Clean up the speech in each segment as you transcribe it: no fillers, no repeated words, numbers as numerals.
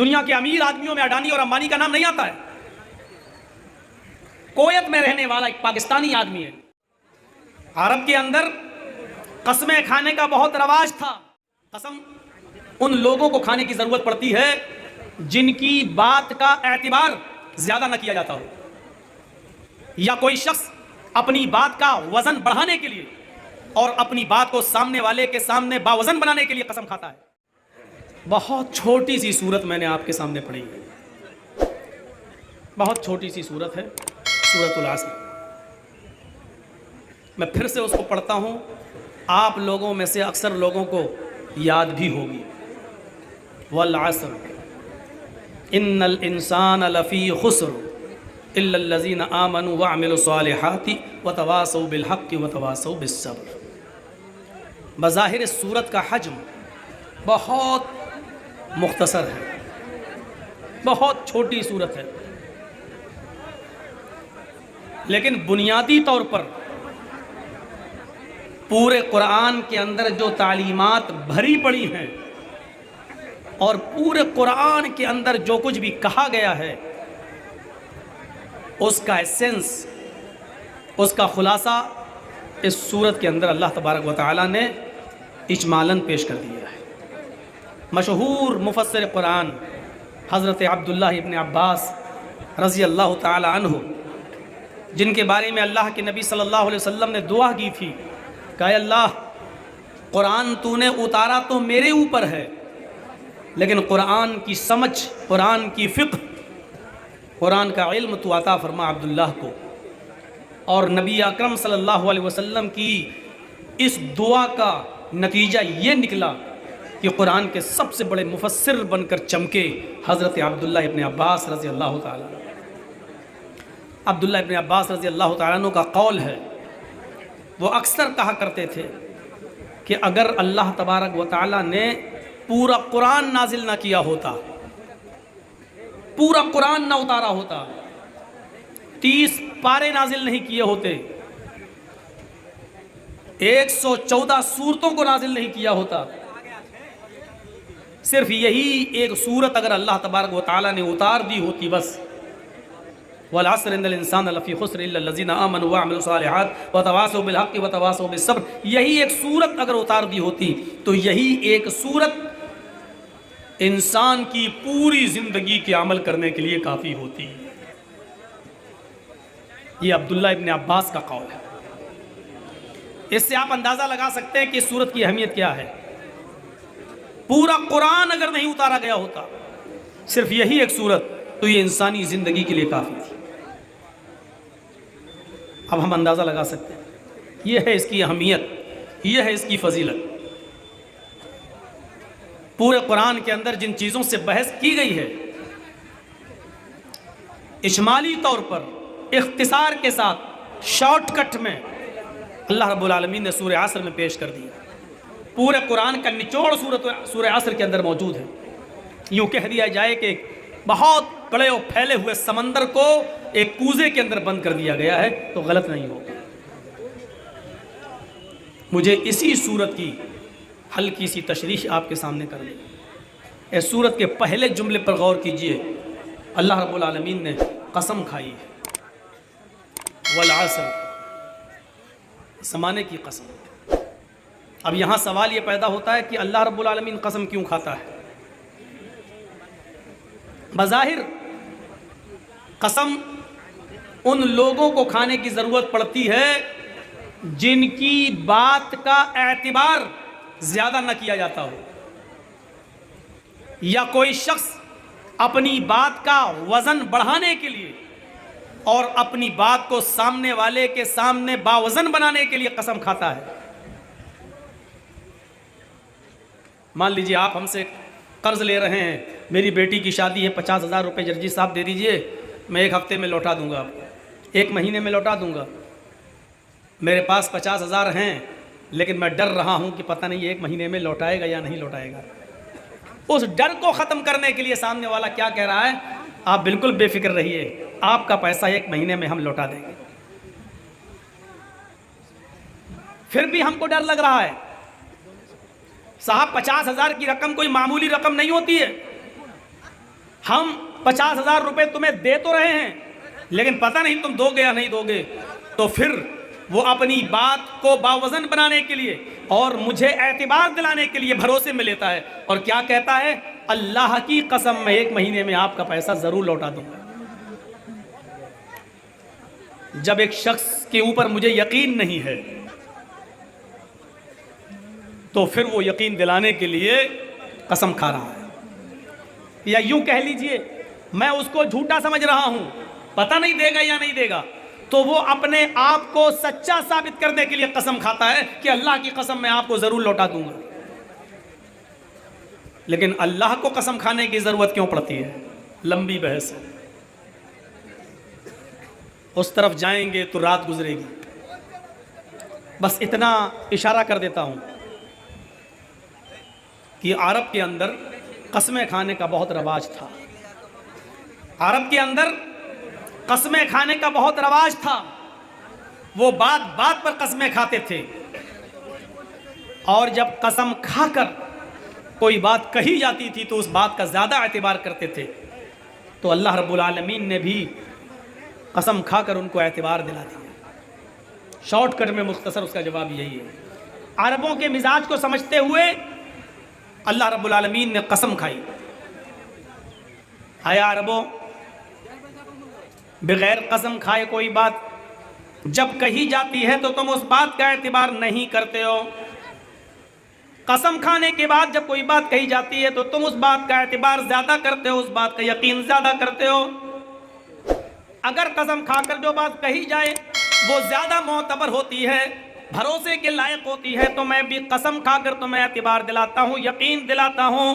दुनिया के अमीर आदमियों में अडानी और अंबानी का नाम नहीं आता है। कोयत में रहने वाला एक पाकिस्तानी आदमी है। अरब के अंदर कसमें खाने का बहुत रवाज था। कसम उन लोगों को खाने की जरूरत पड़ती है जिनकी बात का एतबार ज्यादा न किया जाता हो, या कोई शख्स अपनी बात का वजन बढ़ाने के लिए और अपनी बात को सामने वाले के सामने बावजन बनाने के लिए कसम खाता है। बहुत छोटी सी सूरत मैंने आपके सामने पढ़ी है, बहुत छोटी सी सूरत है, सूरतुल असर। मैं फिर से उसको पढ़ता हूँ, आप लोगों में से अक्सर लोगों को याद भी होगी। वल असर इन्नल इंसान लफ़ी खुस्र इल्लल्लज़ीना आमनु व अमिलुस्सालिहाति व तवासौ बिल हक़्क़ि व तवासौ बिस्सब्र। बज़ाहिर सूरत का हज्म बहुत मुख्तसर है, बहुत छोटी सूरत है, लेकिन बुनियादी तौर पर पूरे कुरान के अंदर जो तालीमात भरी पड़ी हैं और पूरे कुरान के अंदर जो कुछ भी कहा गया है उसका एसेंस, उसका खुलासा इस सूरत के अंदर अल्लाह तबारक व तआला ने इजमालन पेश कर दिया है। मशहूर मुफस्सिर कुरान हज़रत अब्दुल्लाह इब्न अब्बास रज़ी अल्लाह तआला अन्हु, जिनके बारे में अल्लाह के नबी सल्लल्लाहु अलैहि वसल्लम ने दुआ की थी, कहा अल्लाह कुरान तूने उतारा तो मेरे ऊपर है, लेकिन कुरान की समझ, कुरान की फ़िक़्ह, कुरान का इल्म तू अता फरमा अब्दुल्लाह को। और नबी अकरम सल्लल्लाहु अलैहि वसल्लम की इस दुआ का नतीजा ये निकला कि कुरान के सबसे बड़े मुफस्सिर बनकर चमके हज़रत अब्दुल्लाह इब्न अब्बास रज़ी अल्लाह तआला। अब्दुल्लाह इब्न अब्बास रज़ी अल्लाह तआला का कौल है, वो अक्सर कहा करते थे कि अगर अल्लाह तबारक व तआला ने पूरा कुरान नाजिल ना किया होता, पूरा कुरान ना उतारा होता, 30 पारे नाजिल नहीं किए होते, 114 सूरतों को नाजिल नहीं किया होता, सिर्फ यही एक सूरत अगर अल्लाह तबारक व तआला ने उतार दी होती, बस वल असर इन्नल इंसान लफ़ी खुस्र इल्लल्लज़ीना आमनु व अमिलुस्सालिहात व तवासौ बिल हक़्क़ि व तवासौ बिस्सब्र, यही एक सूरत अगर उतार दी होती तो यही एक सूरत इंसान की पूरी ज़िंदगी के अमल करने के लिए काफ़ी होती। ये अब्दुल्लाह इब्न अब्बास का कौल है। इससे आप अंदाज़ा लगा सकते हैं कि इस सूरत की अहमियत क्या है। पूरा कुरान अगर नहीं उतारा गया होता, सिर्फ यही एक सूरत, तो ये इंसानी ज़िंदगी के लिए काफ़ी थी। अब हम अंदाज़ा लगा सकते हैं, यह है इसकी अहमियत, यह है इसकी फजीलत। पूरे कुरान के अंदर जिन चीज़ों से बहस की गई है, इजमाली तौर पर इख्तिसार के साथ शॉर्टकट में अल्लाह रब्बुल आलमीन ने सूरह असर में पेश कर दिया। पूरे कुरान का निचोड़ सूरह असर के अंदर मौजूद है। यूँ कह दिया जाए कि बहुत बड़े और फैले हुए समंदर को एक कूजे के अंदर बंद कर दिया गया है तो गलत नहीं होगा। मुझे इसी सूरत की हल्की सी तशरीह आपके सामने कर दी। इस सूरत के पहले जुमले पर गौर कीजिए। अल्लाह रब्बुल आलमीन ने कसम खाई है, वल असर, ज़माने की कसम। अब यहाँ सवाल ये पैदा होता है कि अल्लाह रब्बुल आलमीन कसम क्यों खाता है? बज़ाहिर कसम उन लोगों को खाने की ज़रूरत पड़ती है जिनकी बात का एतबार ज़्यादा न किया जाता हो, या कोई शख्स अपनी बात का वज़न बढ़ाने के लिए और अपनी बात को सामने वाले के सामने बावज़न बनाने के लिए कसम खाता है। मान लीजिए आप हमसे कर्ज़ ले रहे हैं, मेरी बेटी की शादी है, 50,000 रुपये जर्जी साहब दे दीजिए, मैं 1 हफ्ते में लौटा दूंगा आपको, 1 महीने में लौटा दूंगा। मेरे पास 50,000 हैं, लेकिन मैं डर रहा हूं कि पता नहीं 1 महीने में लौटाएगा या नहीं लौटाएगा। उस डर को ख़त्म करने के लिए सामने वाला क्या कह रहा है? आप बिल्कुल बेफिक्र रहिए, आपका पैसा 1 महीने में हम लौटा देंगे। फिर भी हमको डर लग रहा है साहब, 50,000 की रकम कोई मामूली रकम नहीं होती है। हम 50,000 रुपये तुम्हें दे तो रहे हैं, लेकिन पता नहीं तुम दोगे या नहीं दोगे। तो फिर वो अपनी बात को बावजन बनाने के लिए और मुझे एतबार दिलाने के लिए भरोसे में लेता है और क्या कहता है, अल्लाह की कसम मैं 1 महीने में आपका पैसा जरूर लौटा दूंगा। जब एक शख्स के ऊपर मुझे यकीन नहीं है तो फिर वो यकीन दिलाने के लिए कसम खा रहा है, या यूं कह लीजिए मैं उसको झूठा समझ रहा हूं, पता नहीं देगा या नहीं देगा, तो वो अपने आप को सच्चा साबित करने के लिए कसम खाता है कि अल्लाह की कसम मैं आपको जरूर लौटा दूंगा। लेकिन अल्लाह को कसम खाने की जरूरत क्यों पड़ती है? लंबी बहस है, उस तरफ जाएंगे तो रात गुजरेगी। बस इतना इशारा कर देता हूं कि अरब के अंदर कसमें खाने का बहुत रवाज था। अरब के अंदर कसमें खाने का बहुत रवाज था। वो बात बात पर कसमें खाते थे और जब कसम खाकर कोई बात कही जाती थी तो उस बात का ज़्यादा एतबार करते थे। तो अल्लाह रब्बुल आलमीन ने भी कसम खाकर उनको एतबार दिला दिया। शॉर्टकट में मुख्तसर उसका जवाब यही है। अरबों के मिजाज को समझते हुए अल्लाह रब्बुल आलमीन ने कसम खाई। आया अरबों, बगैर कसम खाए कोई बात जब कही जाती है तो तुम उस बात का एतबार नहीं करते हो। कसम खाने के बाद जब कोई बात कही जाती है तो तुम उस बात का एतबार ज़्यादा करते हो, उस बात का यकीन ज़्यादा करते हो। अगर कसम खाकर जो बात कही जाए वो ज़्यादा मोतबर होती है, भरोसे के लायक होती है, तो मैं भी कसम खाकर तुम्हें एतबार दिलाता हूँ, यकीन दिलाता हूँ।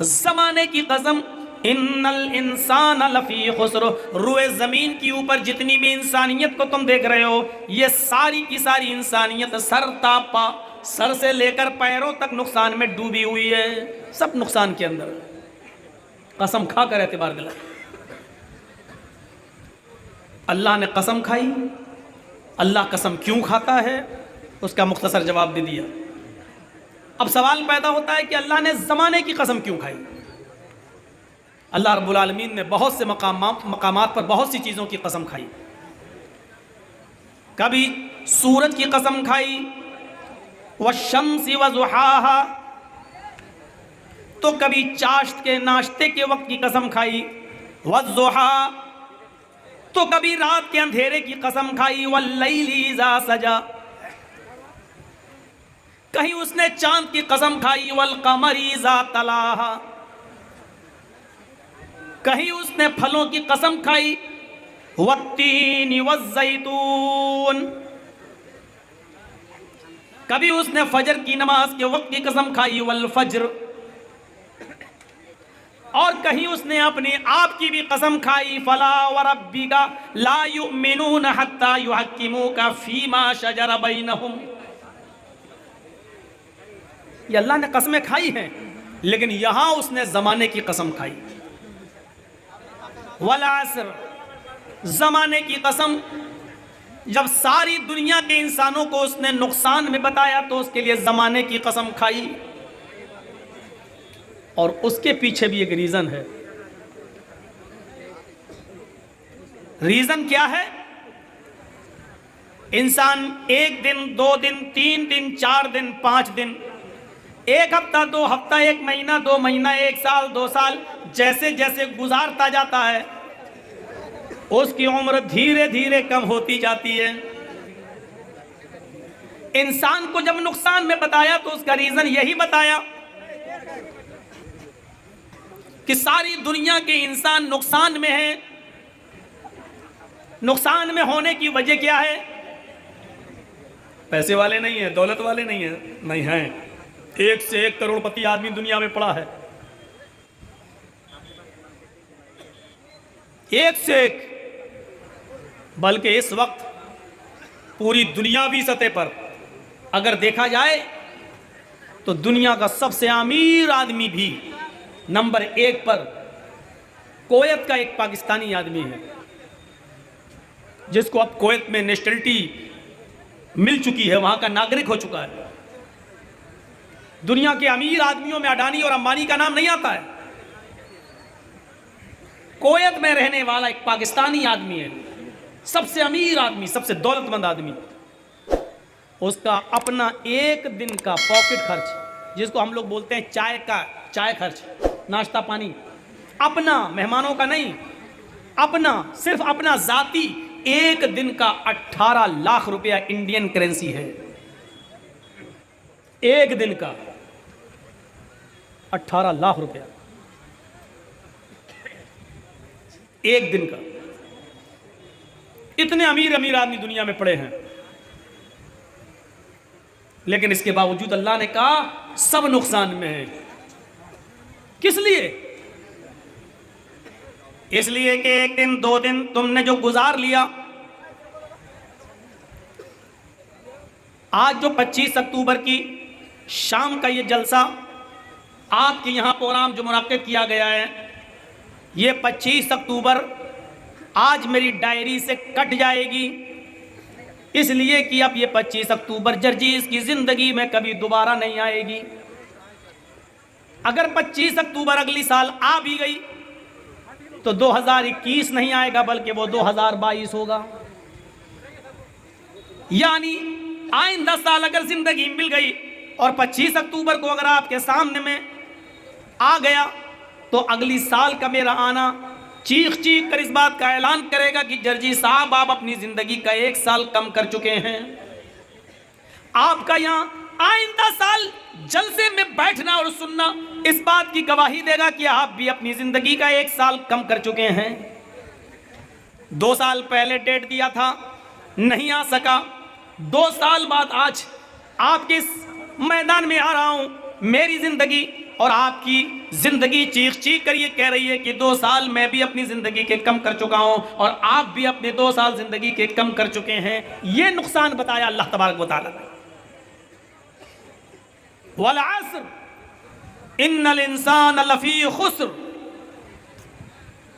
ज़माने की कसम, इन्नल इंसान लफी खुस्र, रुए ज़मीन के ऊपर जितनी भी इंसानियत को तुम देख रहे हो, ये सारी की सारी इंसानियत सरतापा, सर से लेकर पैरों तक नुकसान में डूबी हुई है। सब नुकसान के अंदर। कसम खाकर एतबार दिला। अल्लाह ने कसम खाई। अल्लाह कसम क्यों खाता है उसका मुख्तसर जवाब दे दिया। अब सवाल पैदा होता है कि अल्लाह ने ज़माने की कसम क्यों खाई? अल्लाह रब्बुल आलमीन ने बहुत से मकामात पर बहुत सी चीज़ों की कसम खाई। कभी सूरज की कसम खाई, वश्शम्सी वज़ुहाहा, तो कभी चाश्त के नाश्ते के वक्त की कसम खाई, वज़्ज़ुहा, तो कभी रात के अंधेरे की कसम खाई, वल्लैली इज़ा सजा, कहीं उसने चांद की कसम खाई, वल्क़मरी इज़ा तलाहा, कहीं उसने फलों की कसम खाई, वत्तीन वज़्ज़ैतून, कभी उसने फजर की नमाज के वक्त की कसम खाई, वल फज्र, और कहीं उसने अपने आप की भी कसम खाई, फला व रब्बिका ला युमिनून हत्ता युहक्किमूका फीमा शजर बैनहुम। ये अल्लाह ने कसमें खाई हैं, लेकिन यहां उसने जमाने की कसम खाई। वल असर, जमाने की कसम, जब सारी दुनिया के इंसानों को उसने नुकसान में बताया तो उसके लिए ज़माने की कसम खाई। और उसके पीछे भी एक रीज़न है। रीज़न क्या है? इंसान 1 दिन, 2 दिन, 3 दिन, 4 दिन, 5 दिन, 1 हफ्ता, 2 हफ्ता, 1 महीना, 2 महीना, 1 साल, 2 साल, जैसे जैसे गुजारता जाता है उसकी उम्र धीरे धीरे कम होती जाती है। इंसान को जब नुकसान में बताया तो उसका रीजन यही बताया कि सारी दुनिया के इंसान नुकसान में हैं। नुकसान में होने की वजह क्या है? पैसे वाले नहीं है, दौलत वाले नहीं है, नहीं है। 1 से 1 करोड़पति आदमी दुनिया में पड़ा है, 1 से 1। बल्कि इस वक्त पूरी दुनियावी सतह पर अगर देखा जाए तो दुनिया का सबसे अमीर आदमी भी नंबर 1 पर कुवैत का एक पाकिस्तानी आदमी है, जिसको अब कुवैत में नेशनलिटी मिल चुकी है, वहां का नागरिक हो चुका है। दुनिया के अमीर आदमियों में अडानी और अंबानी का नाम नहीं आता है। कोयत में रहने वाला एक पाकिस्तानी आदमी है, सबसे अमीर आदमी, सबसे दौलतमंद आदमी, उसका अपना एक दिन का पॉकेट खर्च, जिसको हम लोग बोलते हैं चाय खर्च, नाश्ता पानी, अपना, मेहमानों का नहीं, अपना, सिर्फ अपना जाती, एक दिन का 18 लाख रुपया इंडियन करेंसी है। एक दिन का 18 लाख रुपया, एक दिन का। इतने अमीर अमीर आदमी दुनिया में पड़े हैं, लेकिन इसके बावजूद अल्लाह ने कहा सब नुकसान में है। किस लिए? इसलिए कि एक दिन दो दिन तुमने जो गुजार लिया, आज जो 25 अक्टूबर की शाम का ये जलसा आपके यहाँ प्रोग्राम जो मुनाकिद किया गया है, ये 25 अक्टूबर आज मेरी डायरी से कट जाएगी, इसलिए कि अब ये 25 अक्टूबर जर्जीस की ज़िंदगी में कभी दोबारा नहीं आएगी। अगर 25 अक्टूबर अगली साल आ भी गई तो 2021 नहीं आएगा, बल्कि वो 2022 होगा। यानी आइंदा साल अगर ज़िंदगी मिल गई और 25 अक्टूबर को अगर आपके सामने में आ गया तो अगली साल का मेरा आना चीख चीख कर इस बात का ऐलान करेगा कि जर्जी साहब आप अपनी ज़िंदगी का 1 साल कम कर चुके हैं। आपका यहाँ आइंदा साल जलसे में बैठना और सुनना इस बात की गवाही देगा कि आप भी अपनी ज़िंदगी का 1 साल कम कर चुके हैं। 2 साल पहले डेट दिया था, नहीं आ सका, 2 साल बाद आज आपके इस मैदान में आ रहा हूँ। मेरी ज़िंदगी और आपकी ज़िंदगी चीख चीख कर ये कह रही है कि 2 साल मैं भी अपनी ज़िंदगी के कम कर चुका हूँ और आप भी अपने 2 साल ज़िंदगी के कम कर चुके हैं। ये नुकसान बताया अल्लाह तबारक व तआला ने। वल अस्र इन्नल इंसान लफी खुस्र,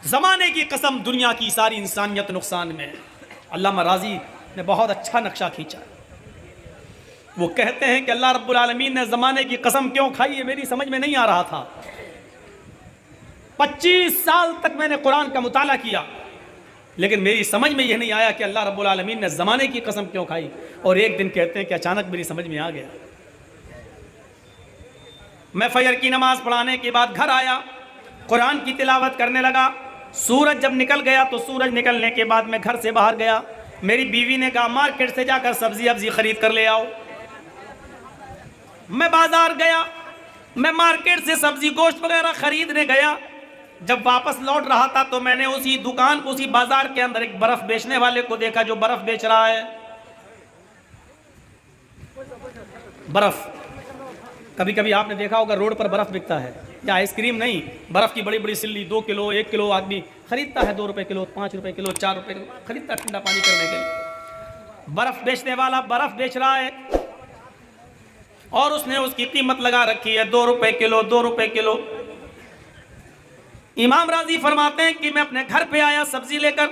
ज़माने की कसम दुनिया की सारी इंसानियत नुकसान में है। अल्लामा राज़ी ने बहुत अच्छा नक्शा खींचा। वो कहते हैं कि अल्लाह रब्बुल आलमीन ने ज़माने की कसम क्यों खाई है, मेरी समझ में नहीं आ रहा था। 25 साल तक मैंने कुरान का मुताला किया, लेकिन मेरी समझ में यह नहीं आया कि अल्लाह रब्बुल आलमीन ने ज़माने की कसम क्यों खाई। और एक दिन कहते हैं कि अचानक मेरी समझ में आ गया। मैं फजर की नमाज़ पढ़ाने के बाद घर आया, कुरान की तिलावत करने लगा। सूरज जब निकल गया तो सूरज निकलने के बाद मैं घर से बाहर गया। मेरी बीवी ने कहा मार्केट से जाकर सब्जी अब्जी खरीद कर ले आओ। मैं बाजार गया, मैं मार्केट से सब्जी गोश्त वगैरह खरीदने गया। जब वापस लौट रहा था तो मैंने उसी दुकान, उसी बाजार के अंदर एक बर्फ बेचने वाले को देखा जो बर्फ बेच रहा है। बर्फ, कभी कभी आपने देखा होगा रोड पर बर्फ बिकता है, या आइसक्रीम नहीं, बर्फ की बड़ी बड़ी सिल्ली 2 किलो 1 किलो आदमी खरीदता है, 2 रुपए किलो, 5 रुपए किलो, 4 रुपए किलो खरीदता है ठंडा पानी करने के लिए। बर्फ बेचने वाला बर्फ बेच रहा है और उसने उसकी कीमत लगा रखी है 2 रुपए किलो, 2 रुपए किलो। इमाम राजी फरमाते हैं कि मैं अपने घर पे आया सब्जी लेकर,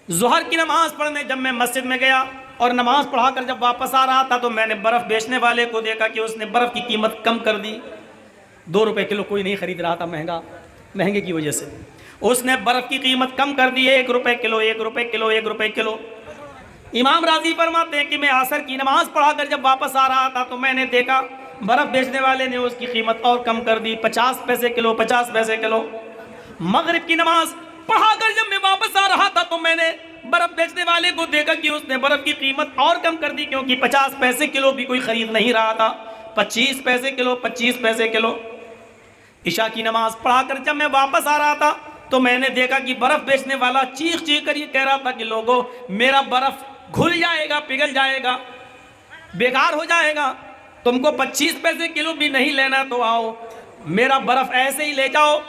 ज़ोहर की नमाज पढ़ने जब मैं मस्जिद में गया और नमाज पढ़ाकर जब वापस आ रहा था तो मैंने बर्फ़ बेचने वाले को देखा कि उसने बर्फ़ की कीमत कम कर दी। 2 रुपए किलो कोई नहीं खरीद रहा था, महंगे की वजह से उसने बर्फ़ की कीमत कम कर दी, 1 रुपए किलो, 1 रुपए किलो, 1 रुपए किलो। इमाम राजी फरमाते हैं कि मैं असर की नमाज पढ़ाकर जब वापस आ रहा था तो मैंने देखा बर्फ़ बेचने वाले ने उसकी कीमत और कम कर दी, 50 पैसे किलो, 50 पैसे किलो। मगरिब की नमाज पढ़ाकर जब मैं वापस आ रहा था तो मैंने बर्फ़ बेचने वाले को देखा कि उसने बर्फ़ की कीमत और कम कर दी, क्योंकि 50 पैसे किलो भी कोई ख़रीद नहीं रहा था, 25 पैसे किलो, 25 पैसे किलो। इशा की नमाज पढ़ाकर जब मैं वापस आ रहा था तो मैंने देखा कि बर्फ़ बेचने वाला चीख चीख कर ये कह रहा था कि लोगों, मेरा बर्फ़ घुल जाएगा, पिघल जाएगा, बेकार हो जाएगा, तुमको 25 पैसे किलो भी नहीं लेना तो आओ, मेरा बर्फ़ ऐसे ही ले जाओ,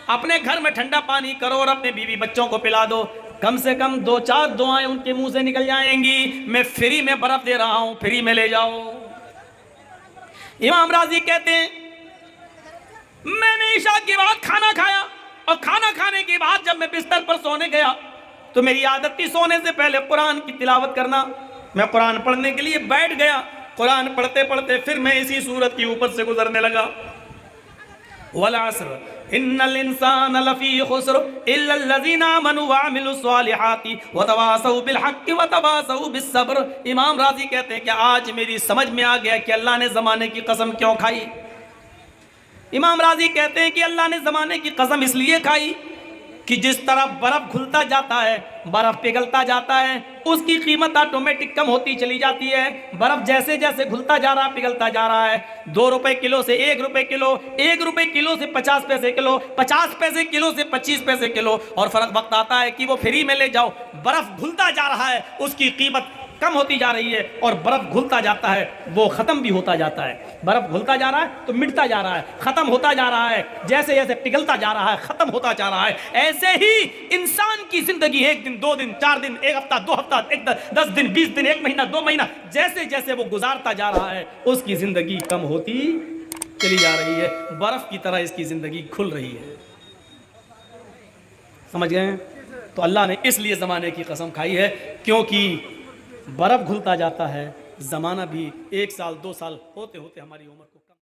अपने घर में ठंडा पानी करो और अपने बीवी बच्चों को पिला दो, कम से कम 2-4 दुआएं उनके मुंह से निकल जाएंगी, मैं फ्री में बर्फ़ दे रहा हूँ, फ्री में ले जाओ। इमाम राजी कहते हैं मैंने इशा के बाद खाना खाया और खाना खाने के बाद जब मैं बिस्तर पर सोने गया तो मेरी आदत थी सोने से पहले कुरान की तिलावत करना। मैं कुरान पढ़ने के लिए बैठ गया, कुरान पढ़ते पढ़ते फिर मैं इसी सूरत के ऊपर से गुजरने लगा। वल अस्र इन्नल इंसान लफी खुस्र इल्लल्लज़ीना आमनु व अमिलुस्सालिहाति व तवासौ बिल हक़्क़ि व तवासौ बिस सब्र। इमाम राज़ी कहते हैं कि आज मेरी समझ में आ गया कि अल्लाह ने ज़माने की कसम क्यों खाई। इमाम राज़ी कहते हैं कि अल्लाह ने ज़माने की कसम इसलिए खाई कि जिस तरह बर्फ़ घुलता जाता है, बर्फ़ पिघलता जाता है, उसकी कीमत ऑटोमेटिक कम होती चली जाती है। बर्फ़ जैसे जैसे घुलता जा रहा, पिघलता जा रहा है, 2 रुपए किलो से 1 रुपए किलो, 1 रुपए किलो से 50 पैसे किलो, 50 पैसे किलो से 25 पैसे किलो, और फ़र्क वक्त आता है कि वो फ्री में ले जाओ। बर्फ़ घुलता जा रहा है, उसकी कीमत कम होती जा रही है, और बर्फ़ घुलता जाता है वो ख़त्म भी होता जाता है। बर्फ़ घुलता जा रहा है तो मिटता जा रहा है, ख़त्म होता जा रहा है, जैसे जैसे पिघलता जा रहा है ख़त्म होता जा रहा है। ऐसे ही इंसान की ज़िंदगी 1 दिन 2 दिन 4 दिन 1 हफ्ता 2 हफ्ता 10 दिन 20 दिन 1 महीना 2 महीना, जैसे जैसे वो गुजारता जा रहा है उसकी ज़िंदगी कम होती चली जा रही है। बर्फ़ की तरह इसकी ज़िंदगी खुल रही है। समझ गए? तो अल्लाह ने इसलिए ज़माने की कसम खाई है क्योंकि बर्फ़ घुलता जाता है, ज़माना भी 1 साल 2 साल होते होते हमारी उम्र को